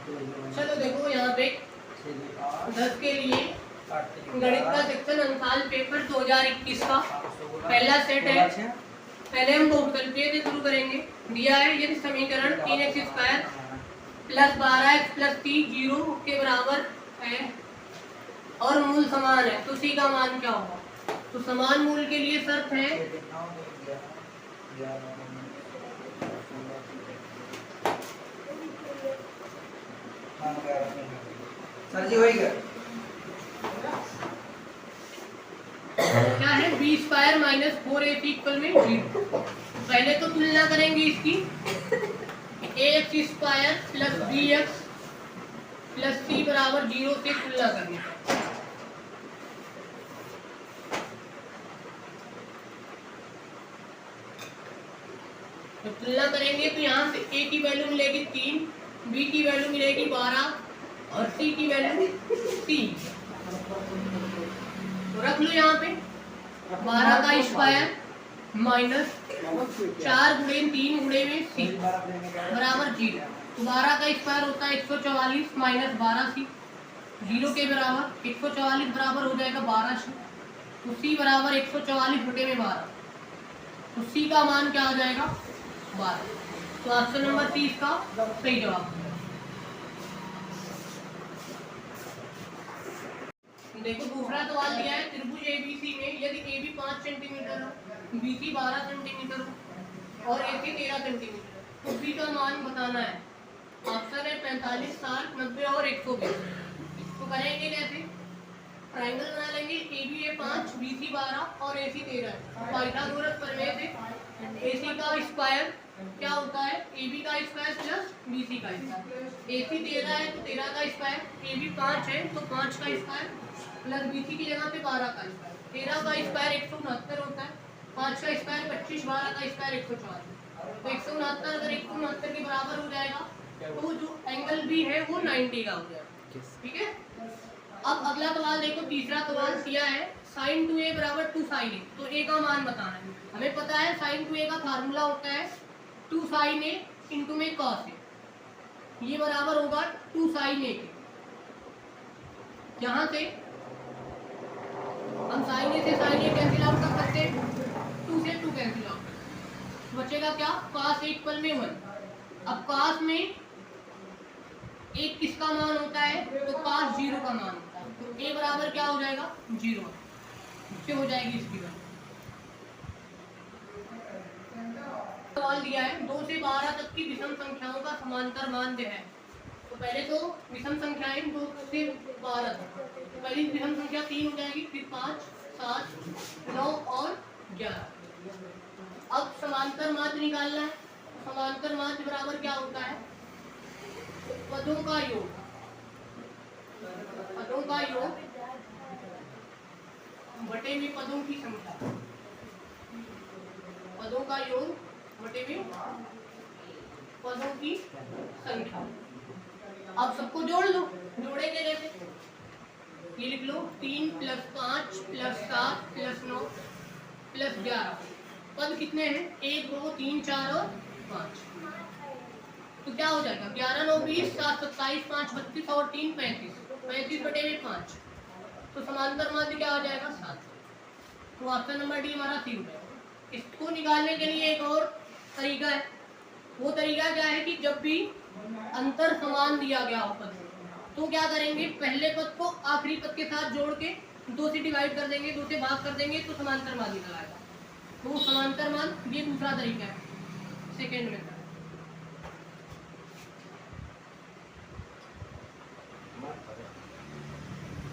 चलो देखो यहाँ पे 10 के लिए गणित का सेक्शन अंशाल पेपर 2021 का पहला सेट है। पहले हम बहुविकल्पीय से शुरू करेंगे। दिया है यदि समीकरण 3x² प्लस 12x प्लस 3 0 के बराबर है और मूल समान है तो सी का मान क्या होगा। तो समान मूल के लिए शर्त है सर जी वही क्या है b² माइनस 4ac इक्वल में 0। पहले तो तुलना करेंगे इसकी ax² plus bx plus c बराबर 0 से तुलना करनी है। तो तुलना करेंगे तो यहाँ से a की वैल्यू मिलेगी 3, b की वैल्यू मिलेगी 12 और c की वैल्यू 3। तो रख लो यहाँ पे 12 का स्क्वायर माइनस 4 गुणे 3 गुणे में c बराबर 0। तो 12 का स्क्वायर होता है 144 माइनस 12c 0 के बराबर 144 बराबर हो जाएगा 12c। तो c बराबर 144 बटे में 12। तो c का मान क्या हो जाएगा 12। तो ऑप्शन नंबर 30 का सही जवाब। देखो दूसरा सवाल दिया है त्रिभुज एबीसी में यदि AB 5 सेंटीमीटर हो BC 12 सेंटीमीटर हो और AC 13 सेंटीमीटर तो B का मान बताना है। ऑप्शन है 45 60 90 और 120। तो करेंगे कैसे ट्रायंगल बना लेंगे AB है 5 BC 12 और AC 13। पाइथागोरस प्रमेय से AC का स्क्वायर क्या होता है AB का स्क्वायर प्लस BC का स्क्वायर। AC 13 है तो 13 का स्क्वायर AB 5 है तो 5 का स्क्वायर प्लस BC की जगह पे 12 का स्क्वायर। 13 का स्क्वायर 169 होता है, 5 का स्क्वायर 25, 12 का स्क्वायर 144। तो 169 अगर 169 के बराबर हो जाएगा तो जो एंगल भी है वो 90 का हो जाएगा। ठीक है। अब अगला सवाल देखो तीसरा सवाल दिया है sin 2a बराबर 2 sin a। तो a का मान बताना है। हमें पता है sin 2a का फार्मूला होता है 2 sin a इंटू में cos a। ये बराबर होगा 2 sin a के। यहाँ से हम साइन ए से साइन ए कैंसिल आउट कर सकते हैं, 2 से 2 कैंसिल आउट बचेगा क्या cos a इक्वल में 1। अब cos में एक किसका मान होता है तो cos 0 का मान होता है। तो a बराबर क्या हो जाएगा 0 इससे हो जाएगी इसकी वैल्यू। सवाल दिया है 2 से 12 तक की विषम संख्याओं का समांतर मान है। तो पहले तो विषम संख्याएं 2 से 12 तक। तो पहली विषम संख्या 3 हो जाएगी, फिर 5 7 9 और 11। अब समांतर माध्य निकालना है। तो समांतर माध्य बराबर क्या होता है पदों का योग। पदों का योग बटे में पदों की संख्या। पदों का योग बटे में पदों की संख्या। अब सबको जोड़ लो। जोड़ेंगे कैसे ये लिख लो 3 + 5 + 7 + 9 + 11। पद कितने हैं 1 2 3 4 और 5। तो क्या हो जाएगा 11 9 20 7 27 5 32 और 3 35। 35 बटे में 5। तो समांतर माध्य क्या हो जाएगा 7। तो ऑप्शन नंबर डी हमारा सी हो जाएगा। इसको निकालने के लिए एक और तरीका है। वो तरीका क्या है कि जब भी अंतर समान दिया गया हो पद तो क्या करेंगे पहले पद को आखिरी पद के साथ जोड़ के 2 से डिवाइड कर देंगे, 2 से भाग कर देंगे तो समांतर मान निकल आएगा। तो समांतर मान ये दूसरा तरीका है सेकेंड में।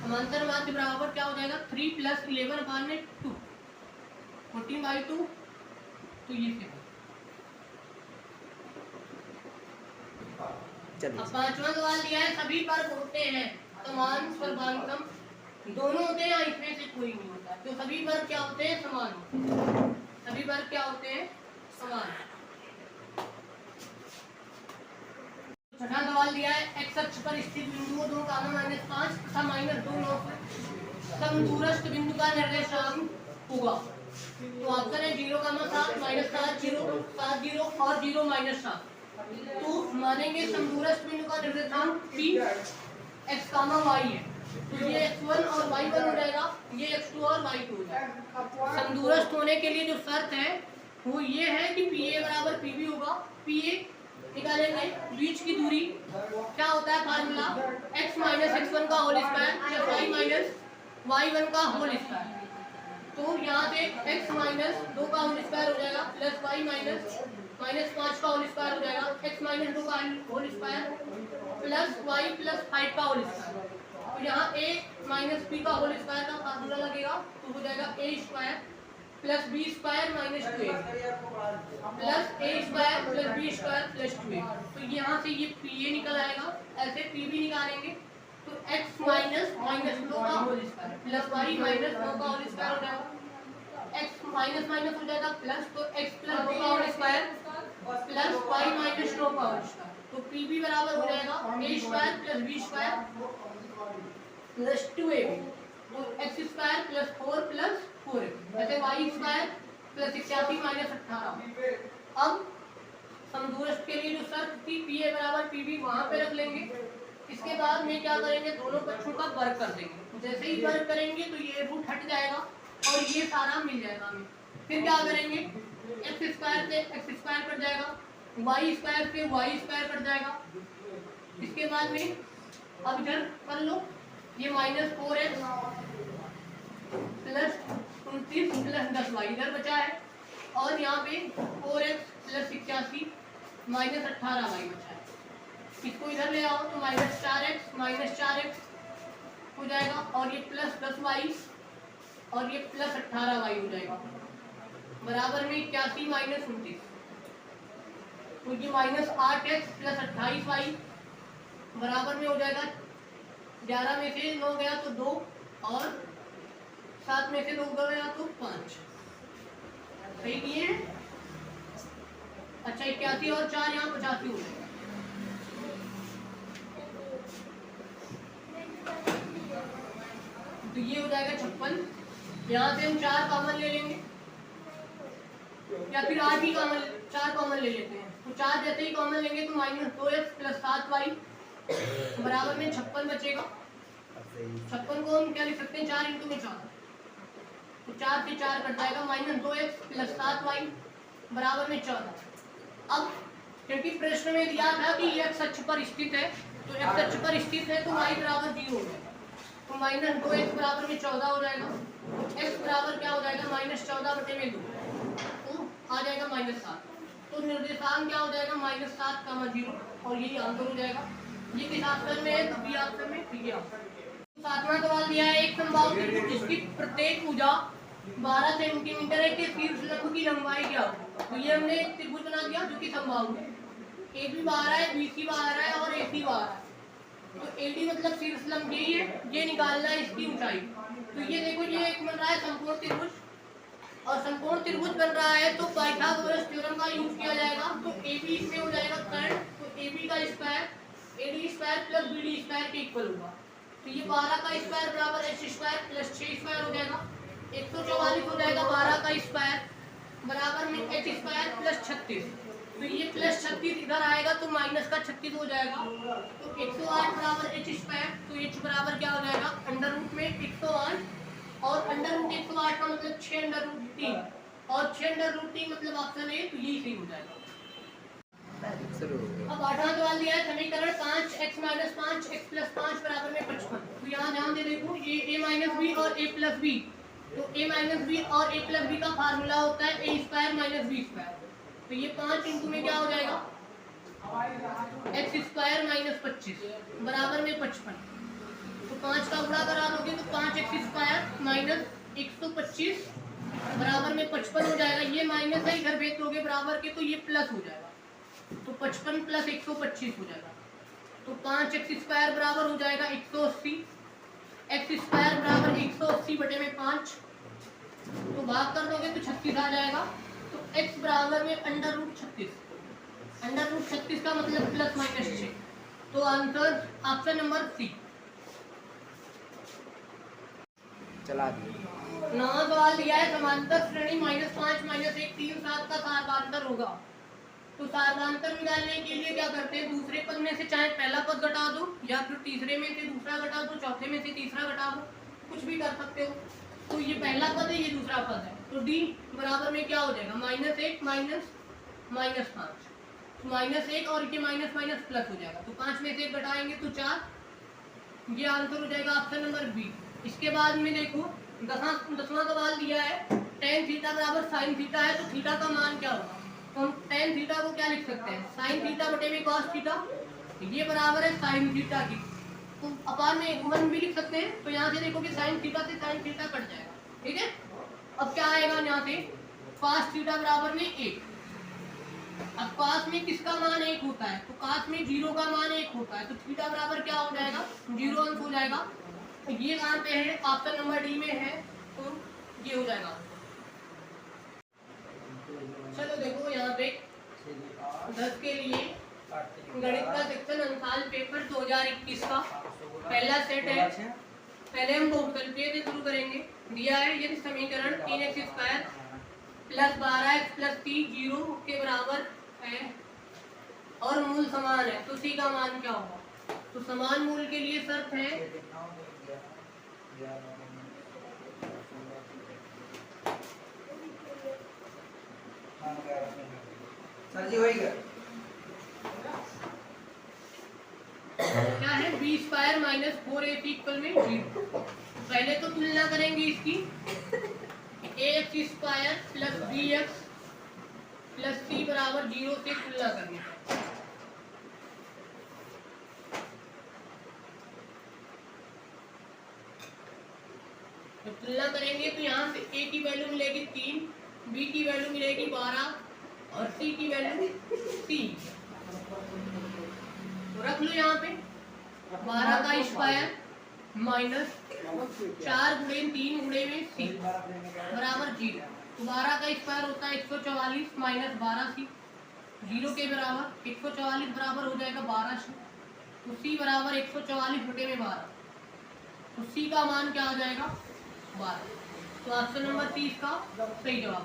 समांतर माध्य बराबर क्या हो जाएगा 3 + 11/2 14/2। तो ये से अब पांचवा सवाल दिया है सभी वर्ग होते हैं समान सर्वांकम दोनों होते हैं इसमें से कोई नहीं होता। तो सभी वर्ग क्या होते हैं समान होते हैं। सभी वर्ग क्या होते हैं समान। छठा सवाल दिया है x अक्ष पर स्थित बिंदुओं 2 -5 तथा -2 9 समदूरस्थ बिंदु का निर्देशांक होगा। तो ऑप्शन है 0 7 -7 0 7 0 और 0 -7। तो मानेंगे समदूरस्थ बिंदु का निर्देशांक P x, y है, तो ये x1 और y1 हो जाएगा, ये x2 और y2 हो जाएगा। समदूरस्थ होने के लिए जो शर्त है वो ये है कि PA बराबर PB होगा। PA निकालेंगे, बीच की दूरी क्या होता है फार्मूला, x माइनस x1 का whole square plus y minus y1 का होल स्क्वायर। तो यहाँ से x माइनस 2 का होल स्क्वायर हो जाएगा प्लस y माइनस 5 का होल स्क्वायर हो जाएगा, x माइनस 2 का whole square plus y plus 5 का होल स्क्वायर। तो यहाँ a माइनस b का होल स्क्वायर का फार्मूला लगेगा, तो हो जाएगा a square plus b square minus 2a plus a square plus b square plus 2a। तो यहाँ से ये pa निकल आएगा, ऐसे pb निकालेंगे तो x माइनस 9 का whole square plus y minus 9 का होल स्क्वायर हो जाएगा, x माइनस माइनस हो जाएगा प्लस, तो x प्लस 2 का whole square plus y minus 9 का होल स्क्वायर। तो pb बराबर हो जाएगा a square plus b square plus 2ab, तो x square plus 4 plus 4ab, ऐसे y स्क्वायर प्लस 81 माइनस 18। अब समदूरस्थ के लिए जो शर्त थी pa बराबर pb वहां पे रख लेंगे। इसके बाद में क्या करेंगे, दोनों पक्षों का वर्ग कर देंगे। जैसे ही वर्ग करेंगे तो ये रूट हट जाएगा और ये सारा मिल जाएगा हमें। फिर क्या करेंगे, एक्स स्क्वायर से एक्स स्क्वायर कट जाएगा, वाई स्क्वायर से वाई स्क्वायर कट जाएगा। इसके बाद में अब इधर कर लो, ये minus 4x plus 29 plus 10y इधर बचा है, और यहाँ पे 4x प्लस 81 माइनस 18y बचा है। इसको इधर ले आओ तो माइनस 4x हो जाएगा, और ये प्लस 10y और ये प्लस 18y हो जाएगा, बराबर में 81 माइनस 29, तो ये माइनस 8x प्लस 28y बराबर में हो जाएगा 11 में से 9 गया तो 2 और 7 में से 2 गया तो 5। सही किए हैं? अच्छा 81 और 4 यहाँ 85 हो जाएगा। तो ये हो जाएगा 56। यहाँ से हम 4 कॉमन ले लेंगे या फिर 8 ही कॉमन, 4 कॉमन ले लेते हैं। तो 4 जैसे ही कॉमन लेंगे तो माइनस 2x प्लस 7y बराबर में 56 बचेगा। 56 को हम क्या लिख सकते हैं, 4 इंटू में 4, तो 4 से 4 कट जाएगा, माइनस 2x प्लस 7y बराबर में 14। अब क्योंकि प्रश्न में दिया था कि x अक्ष पर स्थित है, तो x अक्ष पर स्थित है तो y बराबर 0 हो जाएगा, तो माइनस 2x बराबर में 14 हो जाएगा। x बराबर क्या हो जाएगा, माइनस 14 बटे में 2, तो आ जाएगा माइनस 7। तो निर्देशांक क्या हो जाएगा, माइनस 7 का 0, और यही आंसर हो जाएगा। ये किस ऑप्शन में है, तो बी ऑप्शन में, ठीक है। सातवां सवाल दिया है, एक समबाहु त्रिभुज जिसकी प्रत्येक भुजा 12 सेंटीमीटर है कि शीर्ष लंब की लंबाई क्या हो। तो ये हमने एक त्रिभुज बना दिया जो कि समबाहु है, AB 12 है, BC 12 है और AC 12 है। तो AD मतलब शीर्ष लंब यही है, ये निकालना है इसकी ऊंचाई। तो ये देखो, ये एक बन रहा है समकोण त्रिभुज, और समकोण त्रिभुज बन रहा है तो पाइथागोरस थ्योरम का यूज किया जाएगा। तो AB इसमें हो जाएगा कर्ण, तो AB का square AD square plus BD square के इक्वल होगा। तो ये 12 का स्क्वायर बराबर h स्क्वायर प्लस 6 स्क्वायर हो जाएगा, 144 हो जाएगा 12 का स्क्वायर बराबर में h स्क्वायर प्लस 36। तो ये प्लस 36 इधर आएगा तो माइनस का 36 हो जाएगा, तो 108 बराबर h स्क्वायर, तो h बराबर क्या हो जाएगा, अंडर रूट में 108, और अंडर रूट 108 का मतलब 6 अंडर रूट 3, और 6 अंडर रूट 3 मतलब ऑप्शन ए, तो यही सही हो जाएगा। अब 8वां सवाल दिया है, समीकरण 5x माइनस 5x प्लस 5 बराबर में 55। तो यहाँ ध्यान दे देखो, ये a माइनस बी और a प्लस बी, तो a माइनस बी और a प्लस बी का फार्मूला होता है a square minus b square. तो ये 5 इंटू में क्या हो जाएगा, x स्क्वायर माइनस 25 बराबर में 55। तो 5 का गुणा करा दोगे तो 5x स्क्वायर माइनस 125 बराबर में 55 हो जाएगा। ये माइनस है, इधर भेज दोगे बराबर के, तो ये प्लस हो जाएगा, तो 55 प्लस 125 हो जाएगा। तो 5x स्क्वायर बराबर हो जाएगा 180, x स्क्वायर बराबर 180 बटे में 5, तो भाग कर दोगे तो 36 आ जाएगा। तो x बराबर में अंडर रूट 36, अंडर रूट 36 का मतलब प्लस माइनस 6, तो आंसर ऑप्शन नंबर सी। चला दिए। 9वां सवाल दिया है, समांतर श्रेणी -5 -1 3 7 का समांतर होगा। तो तो साधारणतर निकालने के लिए क्या करते हैं, दूसरे पद में से चाहे पहला पद घटा दो या फिर तीसरे में से दूसरा घटा दो, चौथे में से तीसरा घटा दो, कुछ भी कर सकते हो। तो ये पहला पद है, ये दूसरा पद है, तो डी बराबर में क्या हो जाएगा, -1 माइनस 5, -1 और ये माइनस माइनस प्लस हो जाएगा, तो 5 में से 1 घटाएंगे तो 4, ये आंसर हो जाएगा ऑप्शन नंबर बी। इसके बाद में देखो 10वां सवाल दिया है, tan थीटा बराबर sin थीटा है, तो थीटा का मान क्या होगा, तो हम tan थीटा को क्या लिख सकते हैं, sin थीटा बटे में cos थीटा, ये बराबर है sin थीटा की, तो अपार में 1 भी लिख सकते हैं, तो यहाँ से देखो कि sin थीटा से sin थीटा कट जाएगा, ठीक है। अब क्या आएगा यहाँ से, cos थीटा बराबर में 1, अब cos में किसका मान 1 होता है, तो cos में 0 का मान 1 होता है, तो थीटा बराबर क्या हो जाएगा, 0 अंश हो जाएगा। तो ये कहाँ पे है, ऑप्शन नंबर डी में है, तो ये हो जाएगा। चलो देखो यहाँ पे 10 के लिए गणित का सेक्शन अंशाल पेपर 2021 का पहला सेट है। पहले हम बहुपद से शुरू करेंगे। दिया है यदि समीकरण 3x² + 12x + 3 0 के बराबर है और मूल समान है, तो c का मान क्या होगा। तो समान मूल के लिए शर्त है सर जी होएगा क्या है, b² - 4ac = 0। पहले तो तुलना करेंगे इसकी, ax² + bx + c बराबर 0 से तुलना करनी है। तो तुलना करेंगे तो यहाँ से a की वैल्यू मिलेगी 3, b की वैल्यू मिलेगी 12 और c की वैल्यू 3। तो रख लो यहाँ पे 12 का स्क्वायर माइनस 4 गुणे 3 गुणे में c बराबर 0। तो 12 का स्क्वायर होता है 144 माइनस 12c, 0 के बराबर 144 बराबर हो जाएगा 12c। तो c बराबर 144 बटे में 12, तो c का मान क्या आ जाएगा 12। तो ऑप्शन नंबर 30 का सही जवाब।